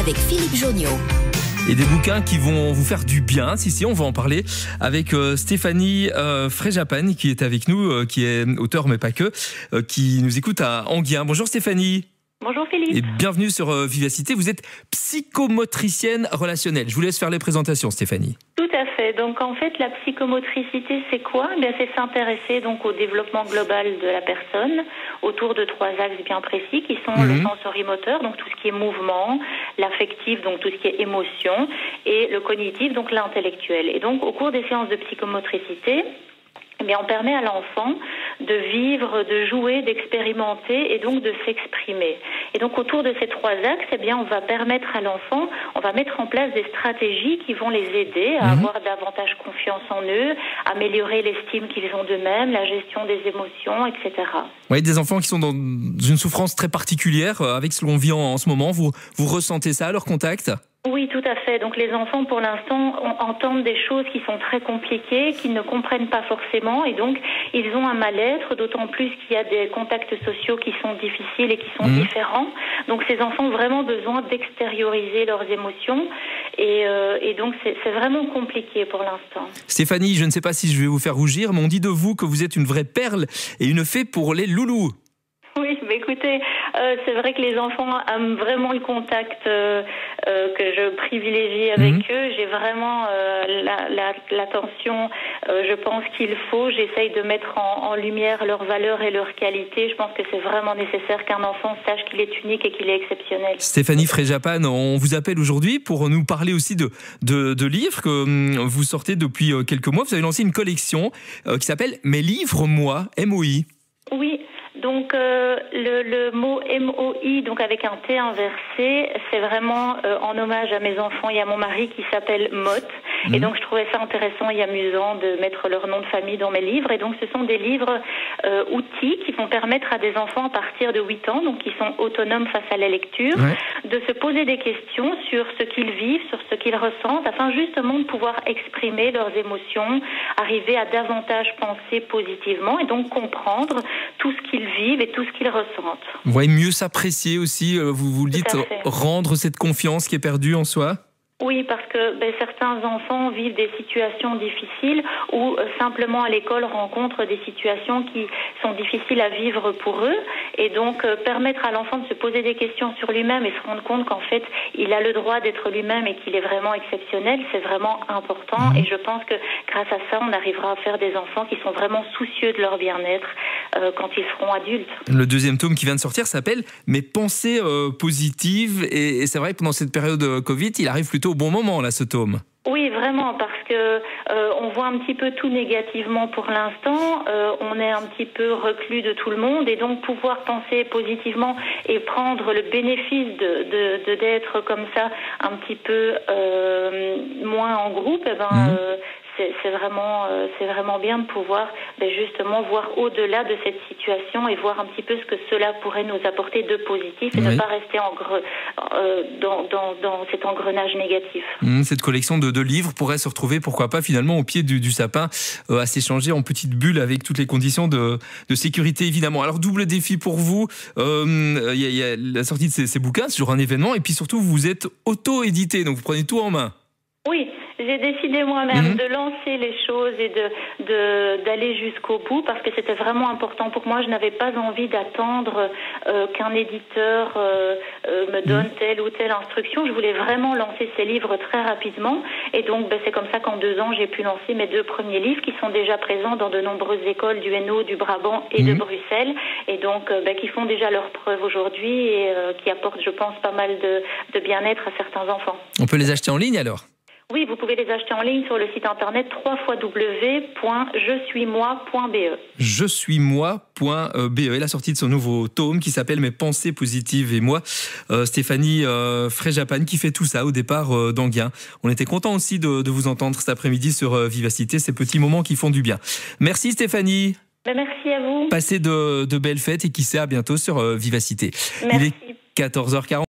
avec Philippe Jonniot. Et des bouquins qui vont vous faire du bien. Si, on va en parler avec Stéphanie Fréjapan qui est avec nous, qui est auteure mais pas que, qui nous écoute à Enghien. Bonjour Stéphanie. Bonjour Philippe. Et bienvenue sur Vivacité. Vous êtes psychomotricienne relationnelle. Je vous laisse faire les présentations Stéphanie. Tout à fait. Donc en fait la psychomotricité c'est quoi ? C'est s'intéresser donc au développement global de la personne autour de 3 axes bien précis qui sont le sensorimoteur, donc tout ce qui est mouvement, l'affectif, donc tout ce qui est émotion, et le cognitif, donc l'intellectuel. Et donc au cours des séances de psychomotricité, on permet à l'enfant de vivre, de jouer, d'expérimenter et donc de s'exprimer. Et donc autour de ces 3 axes, on va permettre à l'enfant, on va mettre en place des stratégies qui vont les aider à avoir davantage confiance en eux, améliorer l'estime qu'ils ont d'eux-mêmes, la gestion des émotions, etc. Oui, des enfants qui sont dans une souffrance très particulière avec ce qu'on vit en ce moment. Vous ressentez ça à leur contact ? Oui, tout à fait. Donc les enfants, pour l'instant, entendent des choses qui sont très compliquées, qu'ils ne comprennent pas forcément, et donc ils ont un mal-être, d'autant plus qu'il y a des contacts sociaux qui sont difficiles et qui sont différents. Donc ces enfants ont vraiment besoin d'extérioriser leurs émotions, et donc c'est vraiment compliqué pour l'instant. Stéphanie, je ne sais pas si je vais vous faire rougir, mais on dit de vous que vous êtes une vraie perle et une fée pour les loulous. Oui, mais écoutez, c'est vrai que les enfants aiment vraiment le contact que je privilégie avec eux. J'ai vraiment l'attention, je pense qu'il faut. J'essaye de mettre en lumière leurs valeurs et leurs qualités. Je pense que c'est vraiment nécessaire qu'un enfant sache qu'il est unique et qu'il est exceptionnel. Stéphanie Fréjapan, on vous appelle aujourd'hui pour nous parler aussi de livres que vous sortez depuis quelques mois. Vous avez lancé une collection qui s'appelle « Mes livres, moi », MOI. Oui. Donc le mot MOI, donc avec un T inversé, c'est vraiment en hommage à mes enfants et à mon mari qui s'appelle Mott. Et donc je trouvais ça intéressant et amusant de mettre leur nom de famille dans mes livres. Et donc ce sont des livres outils qui vont permettre à des enfants à partir de 8 ans, donc qui sont autonomes face à la lecture, de se poser des questions sur ce qu'ils vivent, sur ce qu'ils ressentent, afin justement de pouvoir exprimer leurs émotions, arriver à davantage penser positivement et donc comprendre tout ce qu'ils vivent et tout ce qu'ils ressentent. Ouais, mieux s'apprécier aussi, vous le dites, rendre cette confiance qui est perdue en soi. Oui, parce que certains enfants vivent des situations difficiles ou simplement à l'école rencontrent des situations qui sont difficiles à vivre pour eux, et donc permettre à l'enfant de se poser des questions sur lui-même et se rendre compte qu'en fait il a le droit d'être lui-même et qu'il est vraiment exceptionnel, c'est vraiment important. Et je pense que grâce à ça on arrivera à faire des enfants qui sont vraiment soucieux de leur bien-être quand ils seront adultes. Le 2e tome qui vient de sortir s'appelle « Mes pensées positives », et c'est vrai que pendant cette période Covid, il arrive plutôt au bon moment là ce tome. Oui, vraiment, parce que on voit un petit peu tout négativement pour l'instant. On est un petit peu reclus de tout le monde, et donc pouvoir penser positivement et prendre le bénéfice d'être comme ça un petit peu moins en groupe, c'est vraiment bien de pouvoir justement voir au-delà de cette situation et voir un petit peu ce que cela pourrait nous apporter de positif et ne pas rester dans cet engrenage négatif. Cette collection de livres pourrait se retrouver, pourquoi pas, finalement au pied du sapin, à s'échanger en petites bulles avec toutes les conditions de sécurité évidemment. Alors double défi pour vous, il y a la sortie de ces bouquins, c'est toujours un événement, et puis surtout vous êtes auto-édité, donc vous prenez tout en main. Oui, j'ai décidé moi-même de lancer les choses et d'aller jusqu'au bout, parce que c'était vraiment important pour moi. Je n'avais pas envie d'attendre qu'un éditeur me donne telle ou telle instruction. Je voulais vraiment lancer ces livres très rapidement, et donc c'est comme ça qu'en 2 ans j'ai pu lancer mes 2 premiers livres qui sont déjà présents dans de nombreuses écoles du Hainaut, du Brabant et de Bruxelles, et donc qui font déjà leur preuve aujourd'hui et qui apportent, je pense, pas mal de bien-être à certains enfants. On peut les acheter en ligne alors ? Oui, vous pouvez les acheter en ligne sur le site internet www.jesuismoi.be. Jesuismoi.be, la sortie de son nouveau tome qui s'appelle « Mes pensées positives et moi ». Stéphanie Fréjapan qui fait tout ça au départ d'Enghien. On était content aussi de vous entendre cet après-midi sur Vivacité, ces petits moments qui font du bien. Merci Stéphanie. Merci à vous. Passez de belles fêtes et qui sait à bientôt sur Vivacité. Merci. Il est 14h40.